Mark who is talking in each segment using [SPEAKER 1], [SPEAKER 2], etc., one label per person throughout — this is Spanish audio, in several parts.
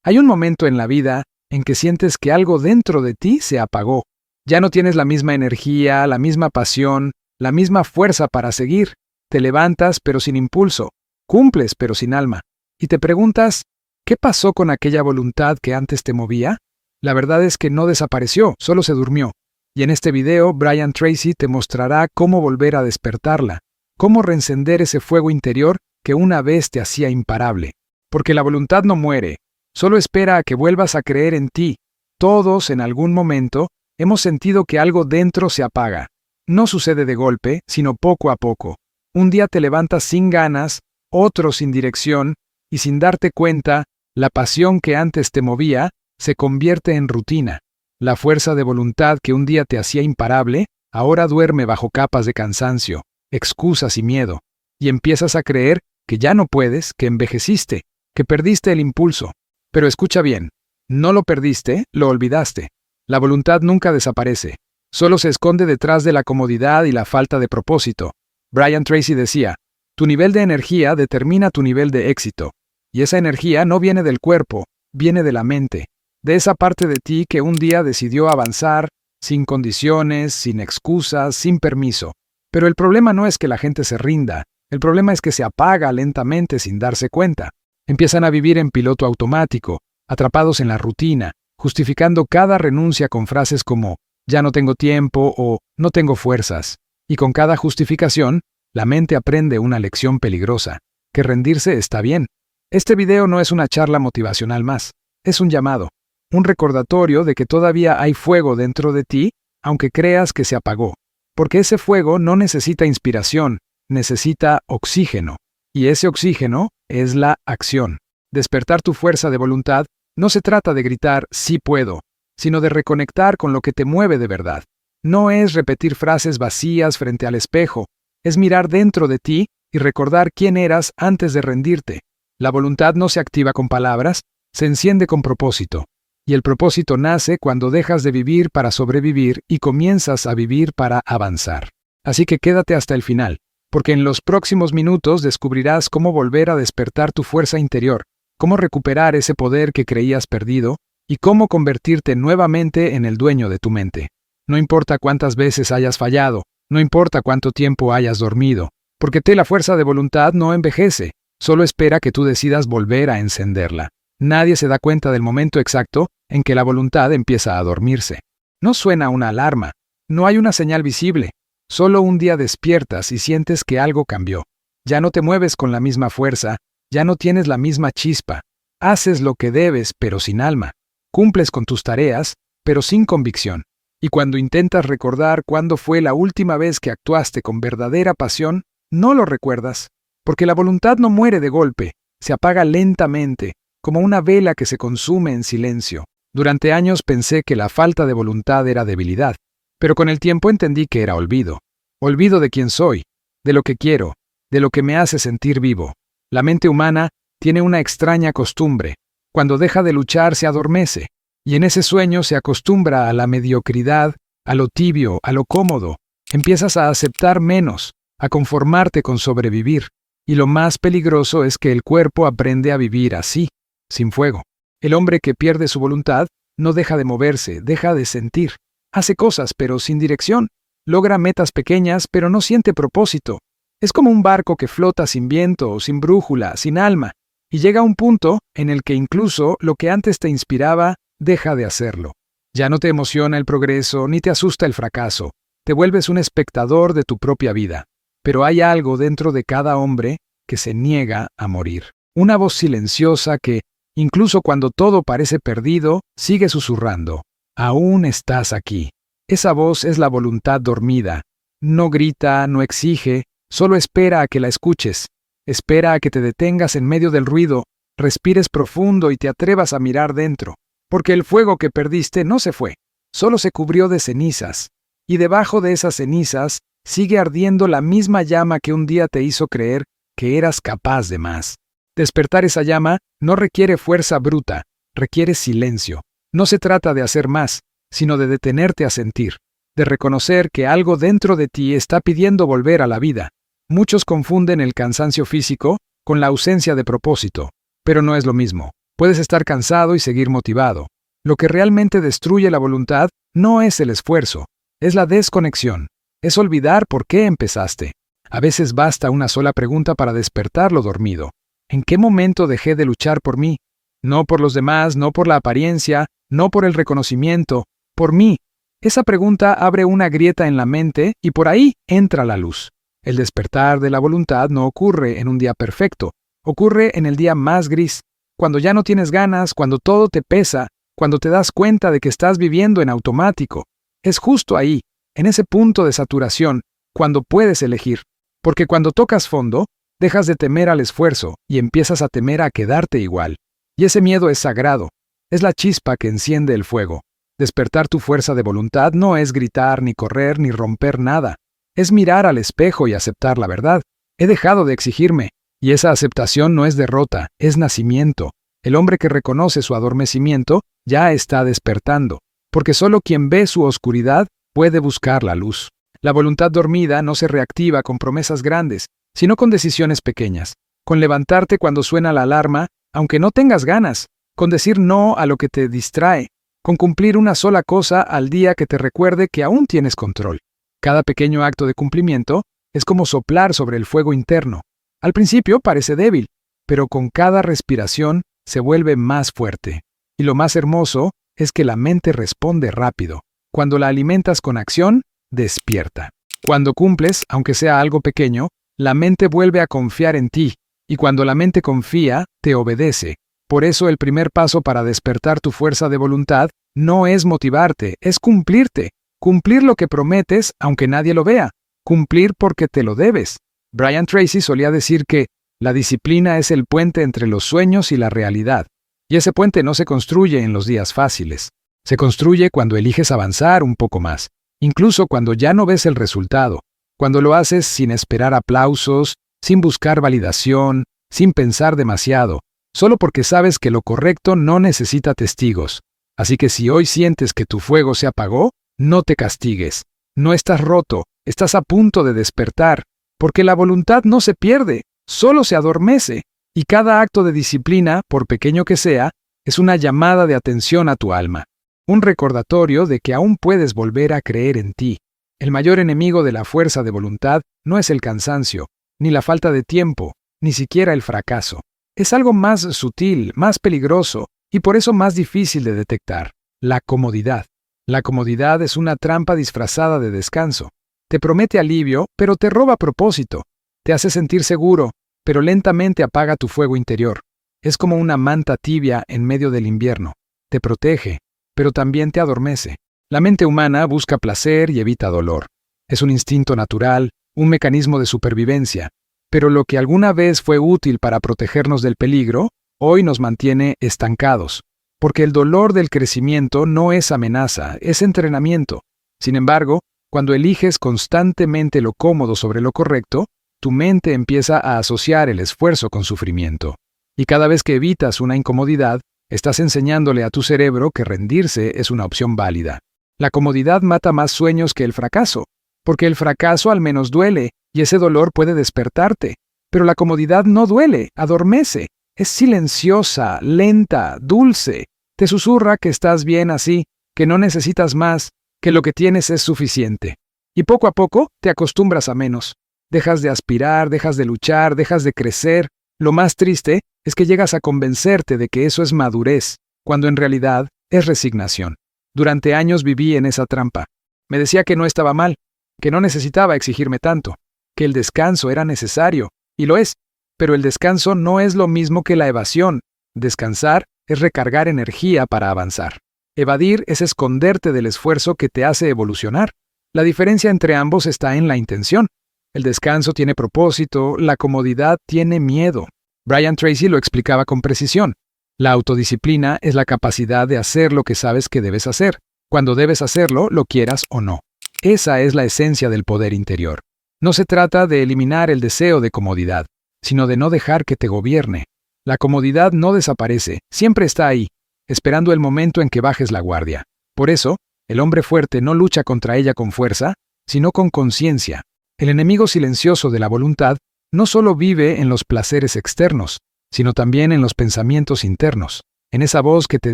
[SPEAKER 1] Hay un momento en la vida en que sientes que algo dentro de ti se apagó. Ya no tienes la misma energía, la misma pasión, la misma fuerza para seguir. Te levantas pero sin impulso, cumples pero sin alma. Y te preguntas, ¿qué pasó con aquella voluntad que antes te movía? La verdad es que no desapareció, solo se durmió. Y en este video, Brian Tracy te mostrará cómo volver a despertarla, cómo reencender ese fuego interior que una vez te hacía imparable. Porque la voluntad no muere, solo espera a que vuelvas a creer en ti. Todos, en algún momento, hemos sentido que algo dentro se apaga. No sucede de golpe, sino poco a poco. Un día te levantas sin ganas, otro sin dirección, y sin darte cuenta, la pasión que antes te movía se convierte en rutina. La fuerza de voluntad que un día te hacía imparable, ahora duerme bajo capas de cansancio, excusas y miedo, y empiezas a creer que ya no puedes, que envejeciste, que perdiste el impulso. Pero escucha bien, no lo perdiste, lo olvidaste. La voluntad nunca desaparece, solo se esconde detrás de la comodidad y la falta de propósito. Brian Tracy decía, tu nivel de energía determina tu nivel de éxito, y esa energía no viene del cuerpo, viene de la mente, de esa parte de ti que un día decidió avanzar, sin condiciones, sin excusas, sin permiso. Pero el problema no es que la gente se rinda, el problema es que se apaga lentamente sin darse cuenta. Empiezan a vivir en piloto automático, atrapados en la rutina, justificando cada renuncia con frases como «ya no tengo tiempo» o «no tengo fuerzas». Y con cada justificación, la mente aprende una lección peligrosa, que rendirse está bien. Este video no es una charla motivacional más, es un llamado, un recordatorio de que todavía hay fuego dentro de ti, aunque creas que se apagó. Porque ese fuego no necesita inspiración, necesita oxígeno. Y ese oxígeno es la acción. Despertar tu fuerza de voluntad no se trata de gritar «sí puedo», sino de reconectar con lo que te mueve de verdad. No es repetir frases vacías frente al espejo, es mirar dentro de ti y recordar quién eras antes de rendirte. La voluntad no se activa con palabras, se enciende con propósito. Y el propósito nace cuando dejas de vivir para sobrevivir y comienzas a vivir para avanzar. Así que quédate hasta el final, porque en los próximos minutos descubrirás cómo volver a despertar tu fuerza interior, cómo recuperar ese poder que creías perdido y cómo convertirte nuevamente en el dueño de tu mente. No importa cuántas veces hayas fallado, no importa cuánto tiempo hayas dormido, porque la fuerza de voluntad no envejece, solo espera que tú decidas volver a encenderla. Nadie se da cuenta del momento exacto en que la voluntad empieza a dormirse. No suena una alarma, no hay una señal visible, solo un día despiertas y sientes que algo cambió. Ya no te mueves con la misma fuerza, ya no tienes la misma chispa. Haces lo que debes, pero sin alma. Cumples con tus tareas, pero sin convicción. Y cuando intentas recordar cuándo fue la última vez que actuaste con verdadera pasión, no lo recuerdas, porque la voluntad no muere de golpe, se apaga lentamente, como una vela que se consume en silencio. Durante años pensé que la falta de voluntad era debilidad, pero con el tiempo entendí que era olvido. Olvido de quién soy, de lo que quiero, de lo que me hace sentir vivo. La mente humana tiene una extraña costumbre. Cuando deja de luchar se adormece, y en ese sueño se acostumbra a la mediocridad, a lo tibio, a lo cómodo. Empiezas a aceptar menos, a conformarte con sobrevivir. Y lo más peligroso es que el cuerpo aprende a vivir así, sin fuego. El hombre que pierde su voluntad no deja de moverse, deja de sentir. Hace cosas, pero sin dirección. Logra metas pequeñas, pero no siente propósito. Es como un barco que flota sin viento, sin brújula, sin alma. Y llega a un punto en el que incluso lo que antes te inspiraba deja de hacerlo. Ya no te emociona el progreso ni te asusta el fracaso. Te vuelves un espectador de tu propia vida. Pero hay algo dentro de cada hombre que se niega a morir. Una voz silenciosa que, incluso cuando todo parece perdido, sigue susurrando. Aún estás aquí. Esa voz es la voluntad dormida. No grita, no exige, solo espera a que la escuches. Espera a que te detengas en medio del ruido, respires profundo y te atrevas a mirar dentro. Porque el fuego que perdiste no se fue, solo se cubrió de cenizas. Y debajo de esas cenizas sigue ardiendo la misma llama que un día te hizo creer que eras capaz de más. Despertar esa llama no requiere fuerza bruta, requiere silencio. No se trata de hacer más, sino de detenerte a sentir, de reconocer que algo dentro de ti está pidiendo volver a la vida. Muchos confunden el cansancio físico con la ausencia de propósito, pero no es lo mismo. Puedes estar cansado y seguir motivado. Lo que realmente destruye la voluntad no es el esfuerzo, es la desconexión, es olvidar por qué empezaste. A veces basta una sola pregunta para despertar lo dormido. ¿En qué momento dejé de luchar por mí? No por los demás, no por la apariencia, no por el reconocimiento, por mí. Esa pregunta abre una grieta en la mente y por ahí entra la luz. El despertar de la voluntad no ocurre en un día perfecto, ocurre en el día más gris, cuando ya no tienes ganas, cuando todo te pesa, cuando te das cuenta de que estás viviendo en automático. Es justo ahí, en ese punto de saturación, cuando puedes elegir. Porque cuando tocas fondo, dejas de temer al esfuerzo y empiezas a temer a quedarte igual. Y ese miedo es sagrado, es la chispa que enciende el fuego. Despertar tu fuerza de voluntad no es gritar, ni correr, ni romper nada. Es mirar al espejo y aceptar la verdad. He dejado de exigirme, y esa aceptación no es derrota, es nacimiento. El hombre que reconoce su adormecimiento ya está despertando, porque solo quien ve su oscuridad puede buscar la luz. La voluntad dormida no se reactiva con promesas grandes, sino con decisiones pequeñas, con levantarte cuando suena la alarma, aunque no tengas ganas, con decir no a lo que te distrae, con cumplir una sola cosa al día que te recuerde que aún tienes control. Cada pequeño acto de cumplimiento es como soplar sobre el fuego interno. Al principio parece débil, pero con cada respiración se vuelve más fuerte. Y lo más hermoso es que la mente responde rápido. Cuando la alimentas con acción, despierta. Cuando cumples, aunque sea algo pequeño, la mente vuelve a confiar en ti, y cuando la mente confía, te obedece. Por eso el primer paso para despertar tu fuerza de voluntad no es motivarte, es cumplirte. Cumplir lo que prometes, aunque nadie lo vea. Cumplir porque te lo debes. Brian Tracy solía decir que la disciplina es el puente entre los sueños y la realidad. Y ese puente no se construye en los días fáciles. Se construye cuando eliges avanzar un poco más, incluso cuando ya no ves el resultado, cuando lo haces sin esperar aplausos, sin buscar validación, sin pensar demasiado, solo porque sabes que lo correcto no necesita testigos. Así que si hoy sientes que tu fuego se apagó, no te castigues. No estás roto, estás a punto de despertar, porque la voluntad no se pierde, solo se adormece, y cada acto de disciplina, por pequeño que sea, es una llamada de atención a tu alma. Un recordatorio de que aún puedes volver a creer en ti. El mayor enemigo de la fuerza de voluntad no es el cansancio, ni la falta de tiempo, ni siquiera el fracaso. Es algo más sutil, más peligroso, y por eso más difícil de detectar: la comodidad. La comodidad es una trampa disfrazada de descanso. Te promete alivio, pero te roba propósito. Te hace sentir seguro, pero lentamente apaga tu fuego interior. Es como una manta tibia en medio del invierno. Te protege, pero también te adormece. La mente humana busca placer y evita dolor. Es un instinto natural, un mecanismo de supervivencia. Pero lo que alguna vez fue útil para protegernos del peligro, hoy nos mantiene estancados. Porque el dolor del crecimiento no es amenaza, es entrenamiento. Sin embargo, cuando eliges constantemente lo cómodo sobre lo correcto, tu mente empieza a asociar el esfuerzo con sufrimiento. Y cada vez que evitas una incomodidad, estás enseñándole a tu cerebro que rendirse es una opción válida. La comodidad mata más sueños que el fracaso, porque el fracaso al menos duele, y ese dolor puede despertarte. Pero la comodidad no duele, adormece. Es silenciosa, lenta, dulce. Te susurra que estás bien así, que no necesitas más, que lo que tienes es suficiente. Y poco a poco te acostumbras a menos. Dejas de aspirar, dejas de luchar, dejas de crecer. Lo más triste es que llegas a convencerte de que eso es madurez, cuando en realidad es resignación. Durante años viví en esa trampa. Me decía que no estaba mal, que no necesitaba exigirme tanto, que el descanso era necesario, y lo es. Pero el descanso no es lo mismo que la evasión. Descansar es recargar energía para avanzar. Evadir es esconderte del esfuerzo que te hace evolucionar. La diferencia entre ambos está en la intención. El descanso tiene propósito, la comodidad tiene miedo. Brian Tracy lo explicaba con precisión. La autodisciplina es la capacidad de hacer lo que sabes que debes hacer, cuando debes hacerlo, lo quieras o no. Esa es la esencia del poder interior. No se trata de eliminar el deseo de comodidad, sino de no dejar que te gobierne. La comodidad no desaparece, siempre está ahí, esperando el momento en que bajes la guardia. Por eso, el hombre fuerte no lucha contra ella con fuerza, sino con conciencia. El enemigo silencioso de la voluntad no solo vive en los placeres externos, sino también en los pensamientos internos, en esa voz que te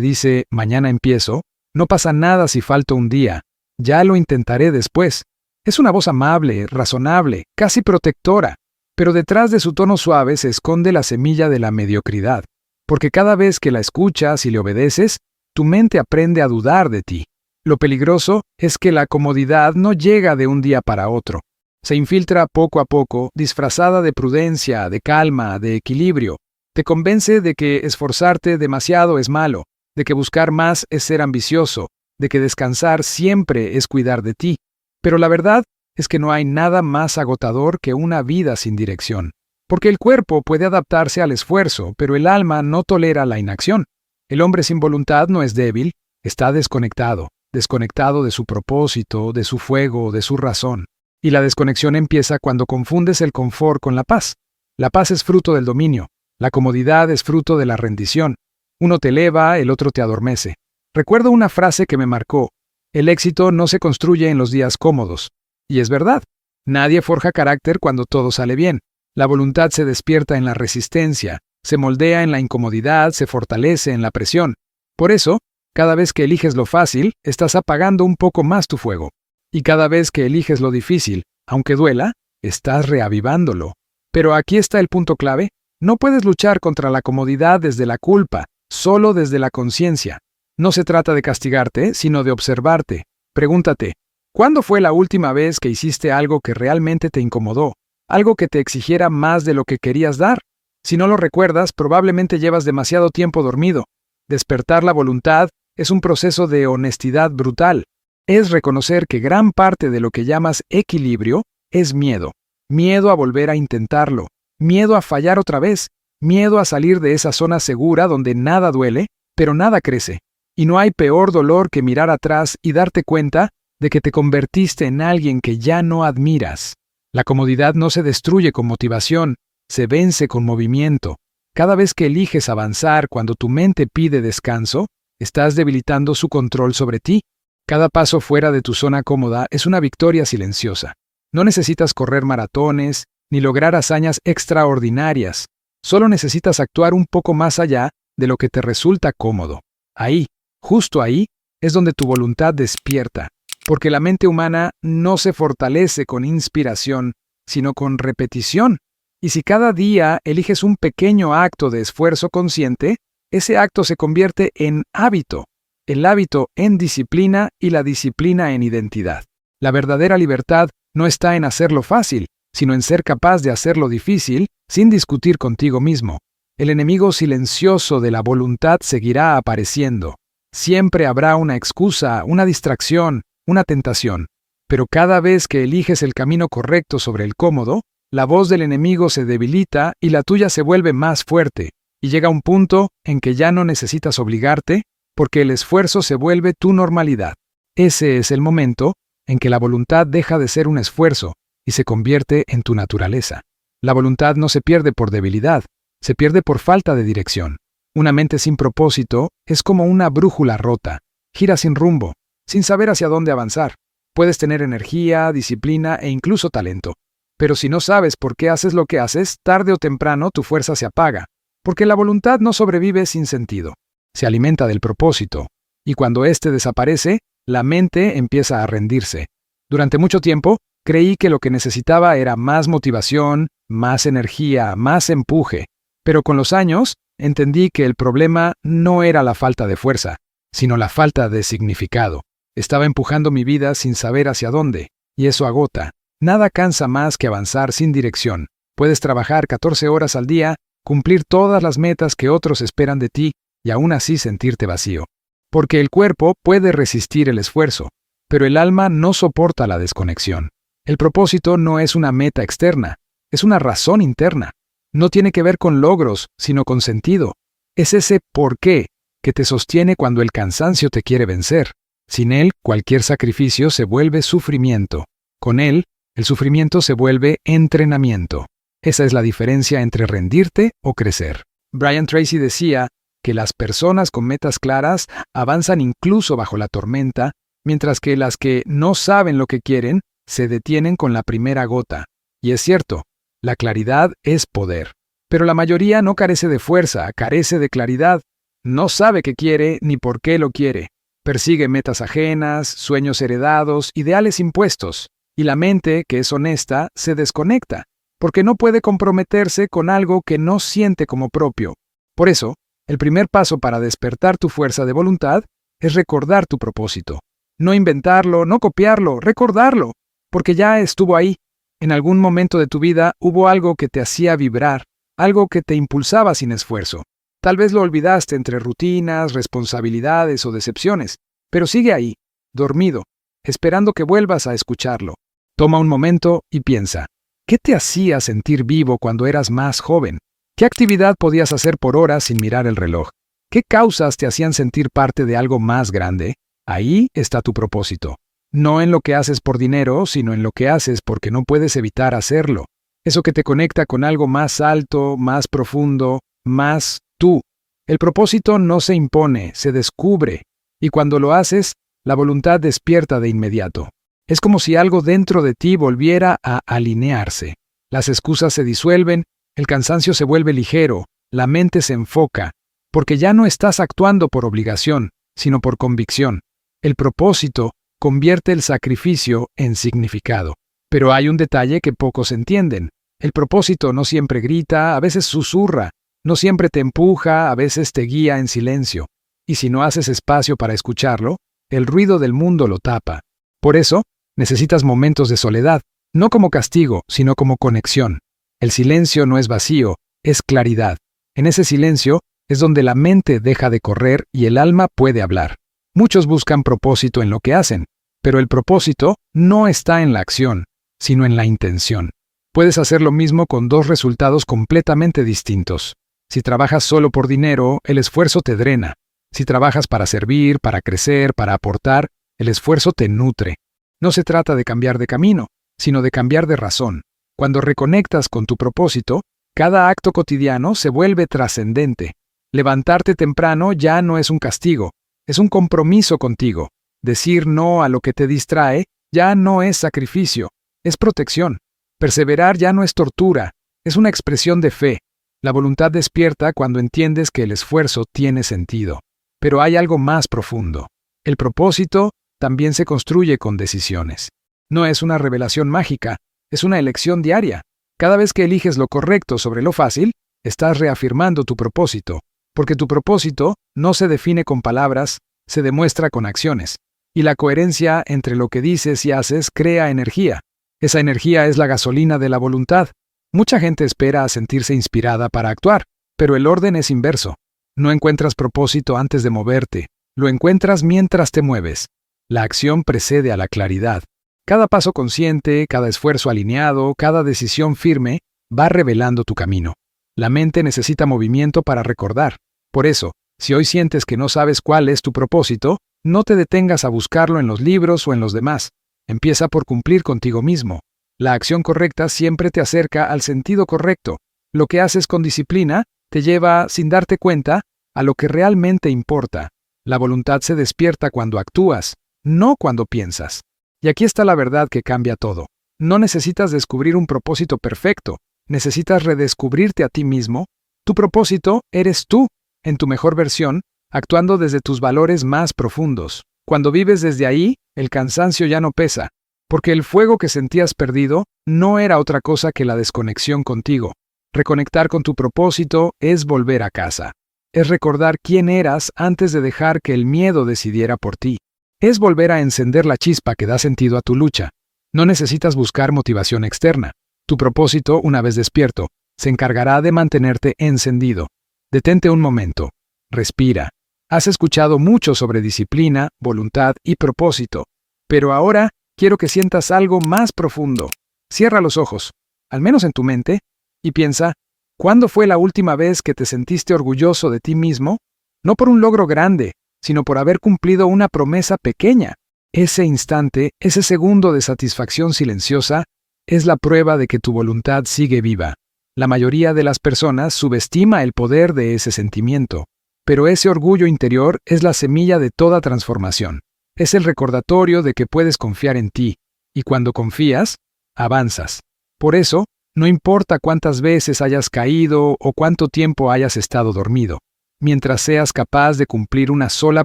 [SPEAKER 1] dice, mañana empiezo, no pasa nada si falto un día, ya lo intentaré después. Es una voz amable, razonable, casi protectora, pero detrás de su tono suave se esconde la semilla de la mediocridad, porque cada vez que la escuchas y le obedeces, tu mente aprende a dudar de ti. Lo peligroso es que la comodidad no llega de un día para otro. Se infiltra poco a poco, disfrazada de prudencia, de calma, de equilibrio. Te convence de que esforzarte demasiado es malo, de que buscar más es ser ambicioso, de que descansar siempre es cuidar de ti. Pero la verdad es que no hay nada más agotador que una vida sin dirección. Porque el cuerpo puede adaptarse al esfuerzo, pero el alma no tolera la inacción. El hombre sin voluntad no es débil, está desconectado de su propósito, de su fuego, de su razón. Y la desconexión empieza cuando confundes el confort con la paz. La paz es fruto del dominio, la comodidad es fruto de la rendición. Uno te eleva, el otro te adormece. Recuerdo una frase que me marcó: el éxito no se construye en los días cómodos. Y es verdad, nadie forja carácter cuando todo sale bien. La voluntad se despierta en la resistencia, se moldea en la incomodidad, se fortalece en la presión. Por eso, cada vez que eliges lo fácil, estás apagando un poco más tu fuego. Y cada vez que eliges lo difícil, aunque duela, estás reavivándolo. Pero aquí está el punto clave: no puedes luchar contra la comodidad desde la culpa, solo desde la conciencia. No se trata de castigarte, sino de observarte. Pregúntate, ¿cuándo fue la última vez que hiciste algo que realmente te incomodó? Algo que te exigiera más de lo que querías dar. Si no lo recuerdas, probablemente llevas demasiado tiempo dormido. Despertar la voluntad es un proceso de honestidad brutal. Es reconocer que gran parte de lo que llamas equilibrio es miedo. Miedo a volver a intentarlo. Miedo a fallar otra vez. Miedo a salir de esa zona segura donde nada duele, pero nada crece. Y no hay peor dolor que mirar atrás y darte cuenta de que te convertiste en alguien que ya no admiras. La comodidad no se destruye con motivación, se vence con movimiento. Cada vez que eliges avanzar cuando tu mente pide descanso, estás debilitando su control sobre ti. Cada paso fuera de tu zona cómoda es una victoria silenciosa. No necesitas correr maratones, ni lograr hazañas extraordinarias. Solo necesitas actuar un poco más allá de lo que te resulta cómodo. Ahí, justo ahí, es donde tu voluntad despierta, porque la mente humana no se fortalece con inspiración, sino con repetición. Y si cada día eliges un pequeño acto de esfuerzo consciente, ese acto se convierte en hábito, el hábito en disciplina y la disciplina en identidad. La verdadera libertad no está en hacerlo fácil, sino en ser capaz de hacerlo difícil sin discutir contigo mismo. El enemigo silencioso de la voluntad seguirá apareciendo. Siempre habrá una excusa, una distracción, una tentación. Pero cada vez que eliges el camino correcto sobre el cómodo, la voz del enemigo se debilita y la tuya se vuelve más fuerte, y llega un punto en que ya no necesitas obligarte, porque el esfuerzo se vuelve tu normalidad. Ese es el momento en que la voluntad deja de ser un esfuerzo y se convierte en tu naturaleza. La voluntad no se pierde por debilidad, se pierde por falta de dirección. Una mente sin propósito es como una brújula rota, gira sin rumbo, sin saber hacia dónde avanzar. Puedes tener energía, disciplina e incluso talento. Pero si no sabes por qué haces lo que haces, tarde o temprano tu fuerza se apaga, porque la voluntad no sobrevive sin sentido. Se alimenta del propósito, y cuando éste desaparece, la mente empieza a rendirse. Durante mucho tiempo, creí que lo que necesitaba era más motivación, más energía, más empuje. Pero con los años, entendí que el problema no era la falta de fuerza, sino la falta de significado. Estaba empujando mi vida sin saber hacia dónde, y eso agota. Nada cansa más que avanzar sin dirección. Puedes trabajar 14 horas al día, cumplir todas las metas que otros esperan de ti, y aún así sentirte vacío. Porque el cuerpo puede resistir el esfuerzo, pero el alma no soporta la desconexión. El propósito no es una meta externa, es una razón interna. No tiene que ver con logros, sino con sentido. Es ese por qué que te sostiene cuando el cansancio te quiere vencer. Sin él, cualquier sacrificio se vuelve sufrimiento. Con él, el sufrimiento se vuelve entrenamiento. Esa es la diferencia entre rendirte o crecer. Brian Tracy decía que las personas con metas claras avanzan incluso bajo la tormenta, mientras que las que no saben lo que quieren se detienen con la primera gota. Y es cierto, la claridad es poder. Pero la mayoría no carece de fuerza, carece de claridad. No sabe qué quiere ni por qué lo quiere. Persigue metas ajenas, sueños heredados, ideales impuestos. Y la mente, que es honesta, se desconecta, porque no puede comprometerse con algo que no siente como propio. Por eso, el primer paso para despertar tu fuerza de voluntad es recordar tu propósito. No inventarlo, no copiarlo, recordarlo, porque ya estuvo ahí. En algún momento de tu vida hubo algo que te hacía vibrar, algo que te impulsaba sin esfuerzo. Tal vez lo olvidaste entre rutinas, responsabilidades o decepciones, pero sigue ahí, dormido, esperando que vuelvas a escucharlo. Toma un momento y piensa, ¿qué te hacía sentir vivo cuando eras más joven? ¿Qué actividad podías hacer por horas sin mirar el reloj? ¿Qué causas te hacían sentir parte de algo más grande? Ahí está tu propósito. No en lo que haces por dinero, sino en lo que haces porque no puedes evitar hacerlo. Eso que te conecta con algo más alto, más profundo, más tú. El propósito no se impone, se descubre. Y cuando lo haces, la voluntad despierta de inmediato. Es como si algo dentro de ti volviera a alinearse. Las excusas se disuelven, el cansancio se vuelve ligero, la mente se enfoca, porque ya no estás actuando por obligación, sino por convicción. El propósito convierte el sacrificio en significado. Pero hay un detalle que pocos entienden. El propósito no siempre grita, a veces susurra, no siempre te empuja, a veces te guía en silencio. Y si no haces espacio para escucharlo, el ruido del mundo lo tapa. Por eso, necesitas momentos de soledad, no como castigo, sino como conexión. El silencio no es vacío, es claridad. En ese silencio es donde la mente deja de correr y el alma puede hablar. Muchos buscan propósito en lo que hacen, pero el propósito no está en la acción, sino en la intención. Puedes hacer lo mismo con dos resultados completamente distintos. Si trabajas solo por dinero, el esfuerzo te drena. Si trabajas para servir, para crecer, para aportar, el esfuerzo te nutre. No se trata de cambiar de camino, sino de cambiar de razón. Cuando reconectas con tu propósito, cada acto cotidiano se vuelve trascendente. Levantarte temprano ya no es un castigo, es un compromiso contigo. Decir no a lo que te distrae ya no es sacrificio, es protección. Perseverar ya no es tortura, es una expresión de fe. La voluntad despierta cuando entiendes que el esfuerzo tiene sentido. Pero hay algo más profundo. El propósito también se construye con decisiones. No es una revelación mágica, es una elección diaria. Cada vez que eliges lo correcto sobre lo fácil, estás reafirmando tu propósito, porque tu propósito no se define con palabras, se demuestra con acciones. Y la coherencia entre lo que dices y haces crea energía. Esa energía es la gasolina de la voluntad. Mucha gente espera a sentirse inspirada para actuar, pero el orden es inverso. No encuentras propósito antes de moverte, lo encuentras mientras te mueves. La acción precede a la claridad. Cada paso consciente, cada esfuerzo alineado, cada decisión firme va revelando tu camino. La mente necesita movimiento para recordar. Por eso, si hoy sientes que no sabes cuál es tu propósito, no te detengas a buscarlo en los libros o en los demás. Empieza por cumplir contigo mismo. La acción correcta siempre te acerca al sentido correcto. Lo que haces con disciplina te lleva, sin darte cuenta, a lo que realmente importa. La voluntad se despierta cuando actúas, no cuando piensas. Y aquí está la verdad que cambia todo. No necesitas descubrir un propósito perfecto, necesitas redescubrirte a ti mismo. Tu propósito eres tú, en tu mejor versión, actuando desde tus valores más profundos. Cuando vives desde ahí, el cansancio ya no pesa, porque el fuego que sentías perdido no era otra cosa que la desconexión contigo. Reconectar con tu propósito es volver a casa. Es recordar quién eras antes de dejar que el miedo decidiera por ti. Es volver a encender la chispa que da sentido a tu lucha. No necesitas buscar motivación externa. Tu propósito, una vez despierto, se encargará de mantenerte encendido. Detente un momento. Respira. Has escuchado mucho sobre disciplina, voluntad y propósito, pero ahora quiero que sientas algo más profundo. Cierra los ojos, al menos en tu mente, y piensa, ¿cuándo fue la última vez que te sentiste orgulloso de ti mismo? No por un logro grande, sino por haber cumplido una promesa pequeña. Ese instante, ese segundo de satisfacción silenciosa, es la prueba de que tu voluntad sigue viva. La mayoría de las personas subestima el poder de ese sentimiento, pero ese orgullo interior es la semilla de toda transformación. Es el recordatorio de que puedes confiar en ti, y cuando confías, avanzas. Por eso, No importa cuántas veces hayas caído o cuánto tiempo hayas estado dormido. Mientras seas capaz de cumplir una sola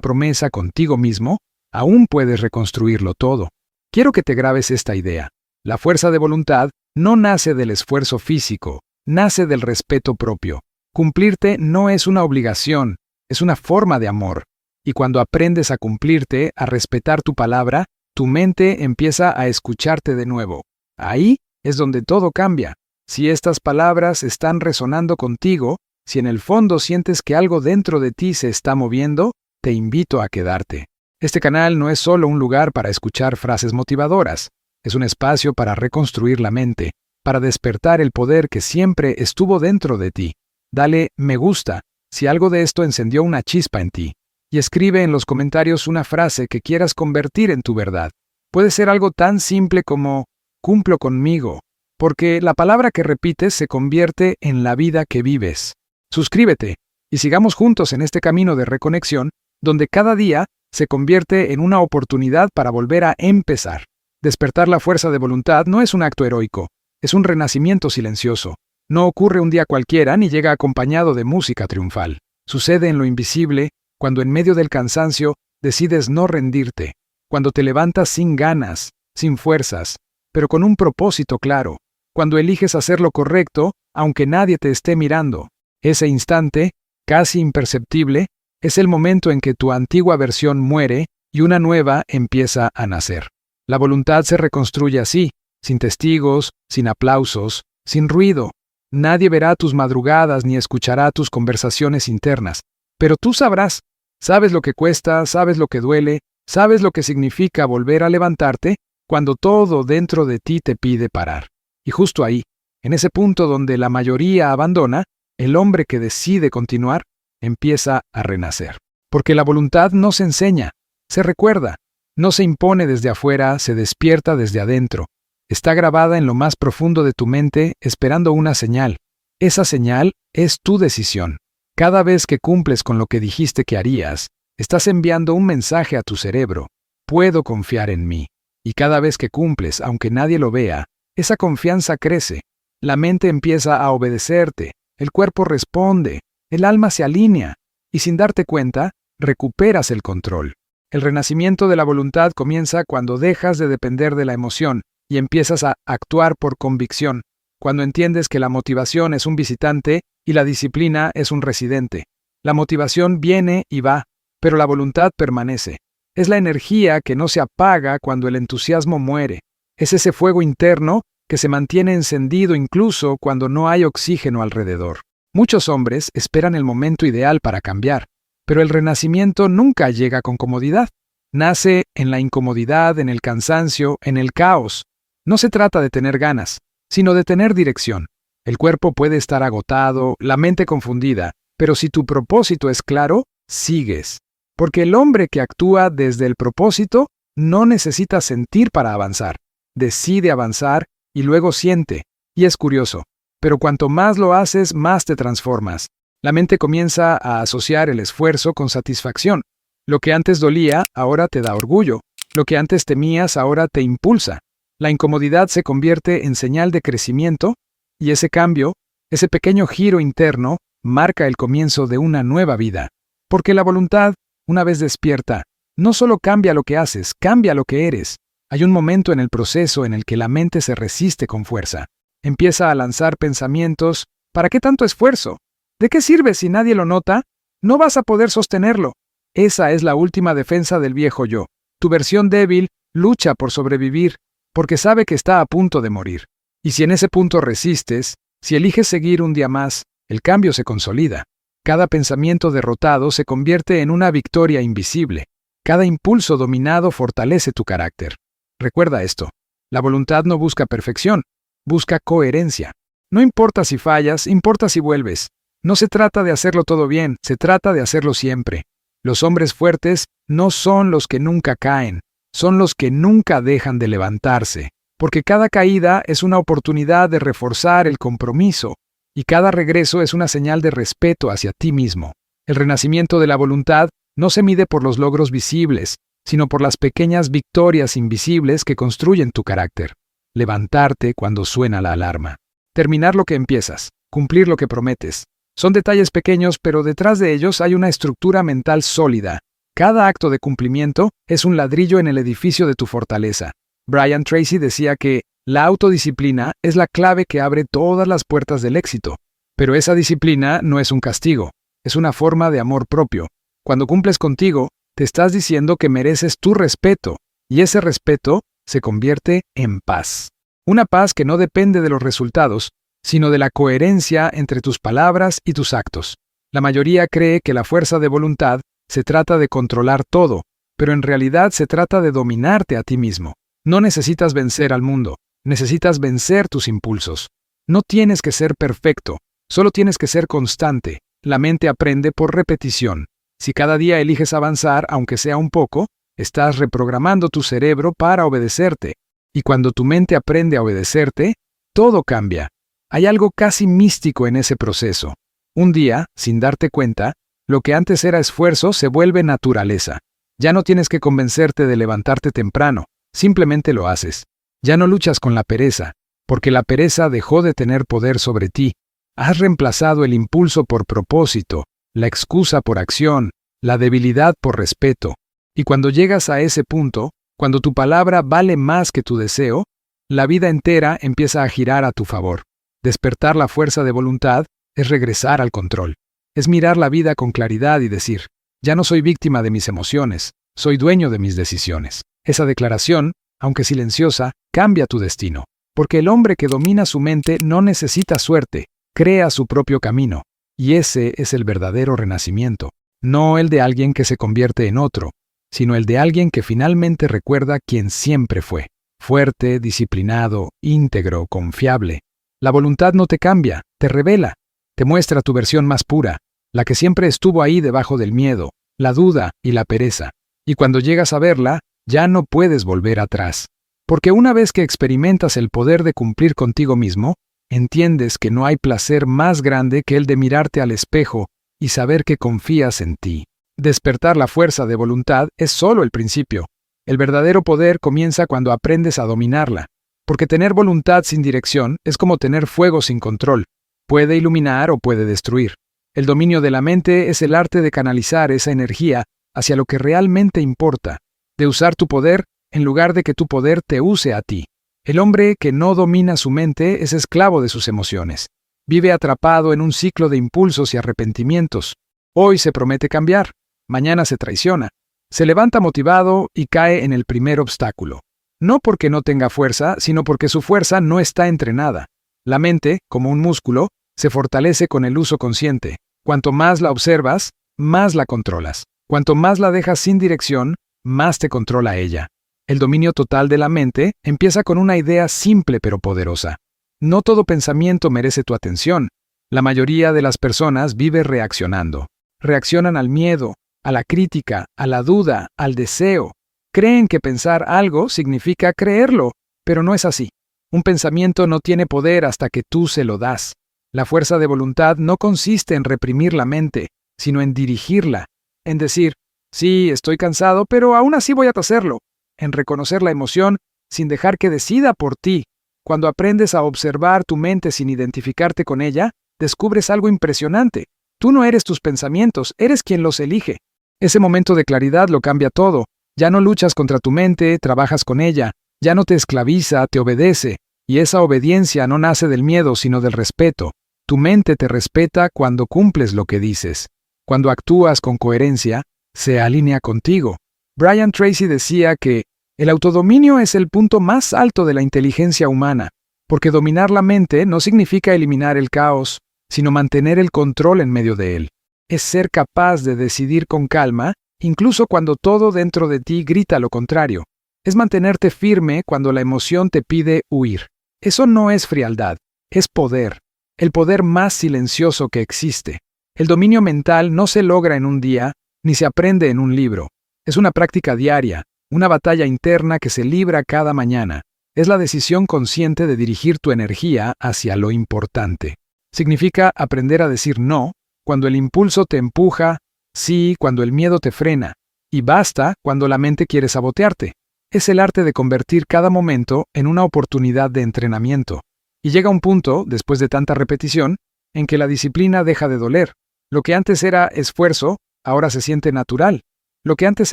[SPEAKER 1] promesa contigo mismo, aún puedes reconstruirlo todo. Quiero que te grabes esta idea. La fuerza de voluntad no nace del esfuerzo físico, nace del respeto propio. Cumplirte no es una obligación, es una forma de amor. Y cuando aprendes a cumplirte, a respetar tu palabra, tu mente empieza a escucharte de nuevo. Ahí es donde todo cambia. Si estas palabras están resonando contigo, si en el fondo sientes que algo dentro de ti se está moviendo, te invito a quedarte. Este canal no es solo un lugar para escuchar frases motivadoras, es un espacio para reconstruir la mente, para despertar el poder que siempre estuvo dentro de ti. Dale me gusta si algo de esto encendió una chispa en ti, y escribe en los comentarios una frase que quieras convertir en tu verdad. Puede ser algo tan simple como cumplo conmigo, porque la palabra que repites se convierte en la vida que vives. Suscríbete y sigamos juntos en este camino de reconexión, donde cada día se convierte en una oportunidad para volver a empezar. Despertar la fuerza de voluntad no es un acto heroico, es un renacimiento silencioso. No ocurre un día cualquiera ni llega acompañado de música triunfal. Sucede en lo invisible, cuando en medio del cansancio decides no rendirte, cuando te levantas sin ganas, sin fuerzas, pero con un propósito claro, cuando eliges hacer lo correcto, aunque nadie te esté mirando. Ese instante, casi imperceptible, es el momento en que tu antigua versión muere y una nueva empieza a nacer. La voluntad se reconstruye así, sin testigos, sin aplausos, sin ruido. Nadie verá tus madrugadas ni escuchará tus conversaciones internas, pero tú sabrás. Sabes lo que cuesta, sabes lo que duele, sabes lo que significa volver a levantarte cuando todo dentro de ti te pide parar. Y justo ahí, en ese punto donde la mayoría abandona, el hombre que decide continuar empieza a renacer. Porque la voluntad no se enseña, se recuerda, no se impone desde afuera, se despierta desde adentro. Está grabada en lo más profundo de tu mente esperando una señal. Esa señal es tu decisión. Cada vez que cumples con lo que dijiste que harías, estás enviando un mensaje a tu cerebro. Puedo confiar en mí. Y cada vez que cumples, aunque nadie lo vea, esa confianza crece. La mente empieza a obedecerte, el cuerpo responde, el alma se alinea, y sin darte cuenta, recuperas el control. El renacimiento de la voluntad comienza cuando dejas de depender de la emoción y empiezas a actuar por convicción, cuando entiendes que la motivación es un visitante y la disciplina es un residente. La motivación viene y va, pero la voluntad permanece. Es la energía que no se apaga cuando el entusiasmo muere. Es ese fuego interno que se mantiene encendido incluso cuando no hay oxígeno alrededor. Muchos hombres esperan el momento ideal para cambiar, pero el renacimiento nunca llega con comodidad. Nace en la incomodidad, en el cansancio, en el caos. No se trata de tener ganas, sino de tener dirección. El cuerpo puede estar agotado, la mente confundida, pero si tu propósito es claro, sigues. Porque el hombre que actúa desde el propósito no necesita sentir para avanzar. Decide avanzar y luego siente. Y es curioso, pero cuanto más lo haces, más te transformas. La mente comienza a asociar el esfuerzo con satisfacción. Lo que antes dolía, ahora te da orgullo. Lo que antes temías, ahora te impulsa. La incomodidad se convierte en señal de crecimiento, y ese cambio, ese pequeño giro interno, marca el comienzo de una nueva vida. Porque la voluntad, una vez despierta, no solo cambia lo que haces, cambia lo que eres. Hay un momento en el proceso en el que la mente se resiste con fuerza. Empieza a lanzar pensamientos, ¿para qué tanto esfuerzo? ¿De qué sirve si nadie lo nota? No vas a poder sostenerlo. Esa es la última defensa del viejo yo. Tu versión débil lucha por sobrevivir, porque sabe que está a punto de morir. Y si en ese punto resistes, si eliges seguir un día más, el cambio se consolida. Cada pensamiento derrotado se convierte en una victoria invisible. Cada impulso dominado fortalece tu carácter. Recuerda esto. La voluntad no busca perfección, busca coherencia. No importa si fallas, importa si vuelves. No se trata de hacerlo todo bien, se trata de hacerlo siempre. Los hombres fuertes no son los que nunca caen, son los que nunca dejan de levantarse, porque cada caída es una oportunidad de reforzar el compromiso, y cada regreso es una señal de respeto hacia ti mismo. El renacimiento de la voluntad no se mide por los logros visibles, sino por las pequeñas victorias invisibles que construyen tu carácter. Levantarte cuando suena la alarma. Terminar lo que empiezas, cumplir lo que prometes. Son detalles pequeños, pero detrás de ellos hay una estructura mental sólida. Cada acto de cumplimiento es un ladrillo en el edificio de tu fortaleza. Brian Tracy decía que la autodisciplina es la clave que abre todas las puertas del éxito. Pero esa disciplina no es un castigo, es una forma de amor propio. Cuando cumples contigo, te estás diciendo que mereces tu respeto, y ese respeto se convierte en paz. Una paz que no depende de los resultados, sino de la coherencia entre tus palabras y tus actos. La mayoría cree que la fuerza de voluntad se trata de controlar todo, pero en realidad se trata de dominarte a ti mismo. No necesitas vencer al mundo, necesitas vencer tus impulsos. No tienes que ser perfecto, solo tienes que ser constante. La mente aprende por repetición. Si cada día eliges avanzar, aunque sea un poco, estás reprogramando tu cerebro para obedecerte. Y cuando tu mente aprende a obedecerte, todo cambia. Hay algo casi místico en ese proceso. Un día, sin darte cuenta, lo que antes era esfuerzo se vuelve naturaleza. Ya no tienes que convencerte de levantarte temprano, simplemente lo haces. Ya no luchas con la pereza, porque la pereza dejó de tener poder sobre ti. Has reemplazado el impulso por propósito, la excusa por acción, la debilidad por respeto. Y cuando llegas a ese punto, cuando tu palabra vale más que tu deseo, la vida entera empieza a girar a tu favor. Despertar la fuerza de voluntad es regresar al control. Es mirar la vida con claridad y decir, ya no soy víctima de mis emociones, soy dueño de mis decisiones. Esa declaración, aunque silenciosa, cambia tu destino. Porque el hombre que domina su mente no necesita suerte, crea su propio camino. Y ese es el verdadero renacimiento. No el de alguien que se convierte en otro, sino el de alguien que finalmente recuerda quien siempre fue. Fuerte, disciplinado, íntegro, confiable. La voluntad no te cambia, te revela, te muestra tu versión más pura, la que siempre estuvo ahí debajo del miedo, la duda y la pereza. Y cuando llegas a verla, ya no puedes volver atrás. Porque una vez que experimentas el poder de cumplir contigo mismo, entiendes que no hay placer más grande que el de mirarte al espejo y saber que confías en ti. Despertar la fuerza de voluntad es solo el principio. El verdadero poder comienza cuando aprendes a dominarla. Porque tener voluntad sin dirección es como tener fuego sin control. Puede iluminar o puede destruir. El dominio de la mente es el arte de canalizar esa energía hacia lo que realmente importa, de usar tu poder en lugar de que tu poder te use a ti. El hombre que no domina su mente es esclavo de sus emociones. Vive atrapado en un ciclo de impulsos y arrepentimientos. Hoy se promete cambiar, mañana se traiciona. Se levanta motivado y cae en el primer obstáculo. No porque no tenga fuerza, sino porque su fuerza no está entrenada. La mente, como un músculo, se fortalece con el uso consciente. Cuanto más la observas, más la controlas. Cuanto más la dejas sin dirección, más te controla ella. El dominio total de la mente empieza con una idea simple pero poderosa. No todo pensamiento merece tu atención. La mayoría de las personas vive reaccionando. Reaccionan al miedo, a la crítica, a la duda, al deseo. Creen que pensar algo significa creerlo, pero no es así. Un pensamiento no tiene poder hasta que tú se lo das. La fuerza de voluntad no consiste en reprimir la mente, sino en dirigirla, en decir, sí, estoy cansado, pero aún así voy a hacerlo, en reconocer la emoción sin dejar que decida por ti. Cuando aprendes a observar tu mente sin identificarte con ella, descubres algo impresionante. Tú no eres tus pensamientos, eres quien los elige. Ese momento de claridad lo cambia todo. Ya no luchas contra tu mente, trabajas con ella. Ya no te esclaviza, te obedece. Y esa obediencia no nace del miedo, sino del respeto. Tu mente te respeta cuando cumples lo que dices. Cuando actúas con coherencia, se alinea contigo. Brian Tracy decía que el autodominio es el punto más alto de la inteligencia humana, porque dominar la mente no significa eliminar el caos, sino mantener el control en medio de él. Es ser capaz de decidir con calma, incluso cuando todo dentro de ti grita lo contrario. Es mantenerte firme cuando la emoción te pide huir. Eso no es frialdad, es poder. El poder más silencioso que existe. El dominio mental no se logra en un día, ni se aprende en un libro. Es una práctica diaria, una batalla interna que se libra cada mañana. Es la decisión consciente de dirigir tu energía hacia lo importante. Significa aprender a decir no cuando el impulso te empuja, sí cuando el miedo te frena, y basta cuando la mente quiere sabotearte. Es el arte de convertir cada momento en una oportunidad de entrenamiento. Y llega un punto, después de tanta repetición, en que la disciplina deja de doler. Lo que antes era esfuerzo, ahora se siente natural. Lo que antes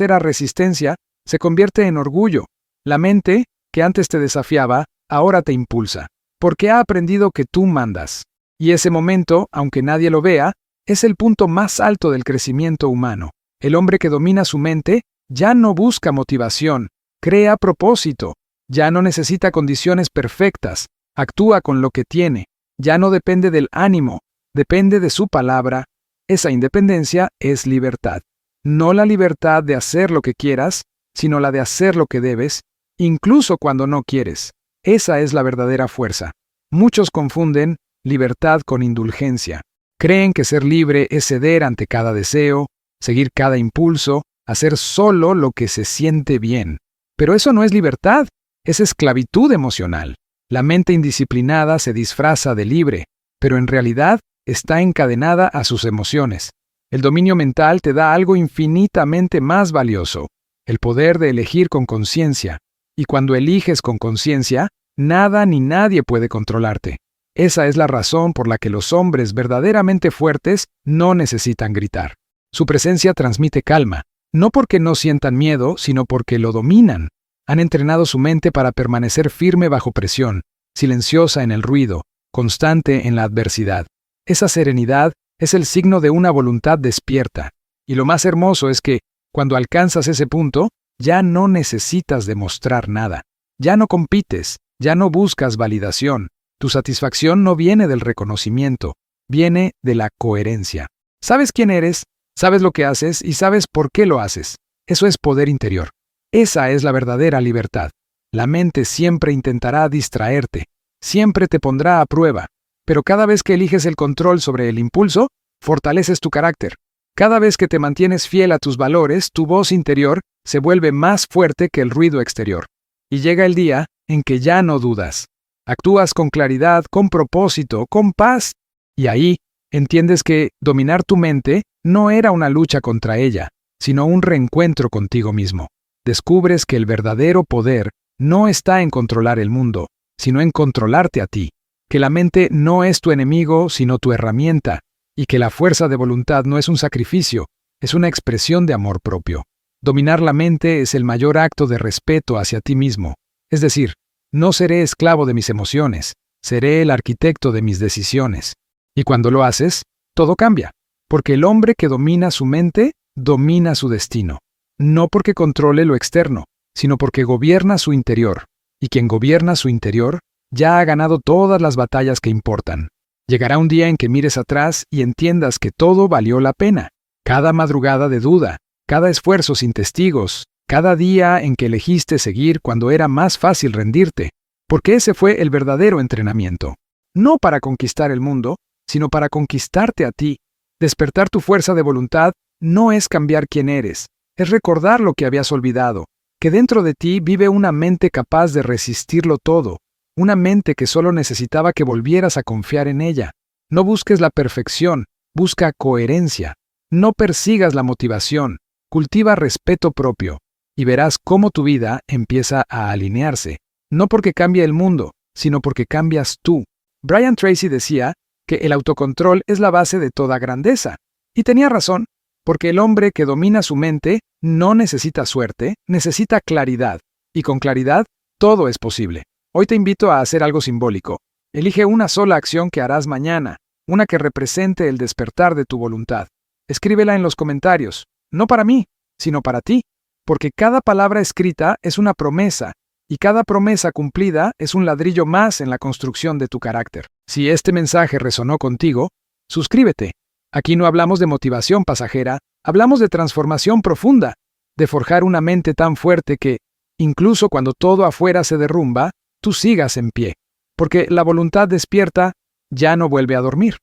[SPEAKER 1] era resistencia, se convierte en orgullo. La mente, que antes te desafiaba, ahora te impulsa, porque ha aprendido que tú mandas. Y ese momento, aunque nadie lo vea, es el punto más alto del crecimiento humano. El hombre que domina su mente ya no busca motivación, crea propósito, ya no necesita condiciones perfectas, actúa con lo que tiene, ya no depende del ánimo, depende de su palabra. Esa independencia es libertad. No la libertad de hacer lo que quieras, sino la de hacer lo que debes, incluso cuando no quieres. Esa es la verdadera fuerza. Muchos confunden libertad con indulgencia. Creen que ser libre es ceder ante cada deseo, seguir cada impulso, hacer solo lo que se siente bien. Pero eso no es libertad, es esclavitud emocional. La mente indisciplinada se disfraza de libre, pero en realidad está encadenada a sus emociones. El dominio mental te da algo infinitamente más valioso, el poder de elegir con conciencia. Y cuando eliges con conciencia, nada ni nadie puede controlarte. Esa es la razón por la que los hombres verdaderamente fuertes no necesitan gritar. Su presencia transmite calma, no porque no sientan miedo, sino porque lo dominan. Han entrenado su mente para permanecer firme bajo presión, silenciosa en el ruido, constante en la adversidad. Esa serenidad es el signo de una voluntad despierta. Y lo más hermoso es que, cuando alcanzas ese punto, ya no necesitas demostrar nada. Ya no compites, ya no buscas validación. Tu satisfacción no viene del reconocimiento, viene de la coherencia. Sabes quién eres, sabes lo que haces y sabes por qué lo haces. Eso es poder interior. Esa es la verdadera libertad. La mente siempre intentará distraerte, siempre te pondrá a prueba, pero cada vez que eliges el control sobre el impulso, fortaleces tu carácter. Cada vez que te mantienes fiel a tus valores, tu voz interior se vuelve más fuerte que el ruido exterior. Y llega el día en que ya no dudas. Actúas con claridad, con propósito, con paz. Y ahí entiendes que dominar tu mente no era una lucha contra ella, sino un reencuentro contigo mismo. Descubres que el verdadero poder no está en controlar el mundo, sino en controlarte a ti. Que la mente no es tu enemigo, sino tu herramienta, y que la fuerza de voluntad no es un sacrificio, es una expresión de amor propio. Dominar la mente es el mayor acto de respeto hacia ti mismo. Es decir, no seré esclavo de mis emociones, seré el arquitecto de mis decisiones. Y cuando lo haces, todo cambia, porque el hombre que domina su mente, domina su destino. No porque controle lo externo, sino porque gobierna su interior. Y quien gobierna su interior, ya ha ganado todas las batallas que importan. Llegará un día en que mires atrás y entiendas que todo valió la pena. Cada madrugada de duda, cada esfuerzo sin testigos, cada día en que elegiste seguir cuando era más fácil rendirte, porque ese fue el verdadero entrenamiento. No para conquistar el mundo, sino para conquistarte a ti. Despertar tu fuerza de voluntad no es cambiar quién eres, es recordar lo que habías olvidado, que dentro de ti vive una mente capaz de resistirlo todo, una mente que solo necesitaba que volvieras a confiar en ella. No busques la perfección, busca coherencia. No persigas la motivación, cultiva respeto propio, y verás cómo tu vida empieza a alinearse, no porque cambie el mundo, sino porque cambias tú. Brian Tracy decía que el autocontrol es la base de toda grandeza, y tenía razón, porque el hombre que domina su mente no necesita suerte, necesita claridad, y con claridad todo es posible. Hoy te invito a hacer algo simbólico. Elige una sola acción que harás mañana, una que represente el despertar de tu voluntad. Escríbela en los comentarios, no para mí, sino para ti, porque cada palabra escrita es una promesa, y cada promesa cumplida es un ladrillo más en la construcción de tu carácter. Si este mensaje resonó contigo, suscríbete. Aquí no hablamos de motivación pasajera, hablamos de transformación profunda, de forjar una mente tan fuerte que, incluso cuando todo afuera se derrumba, tú sigas en pie, porque la voluntad despierta ya no vuelve a dormir.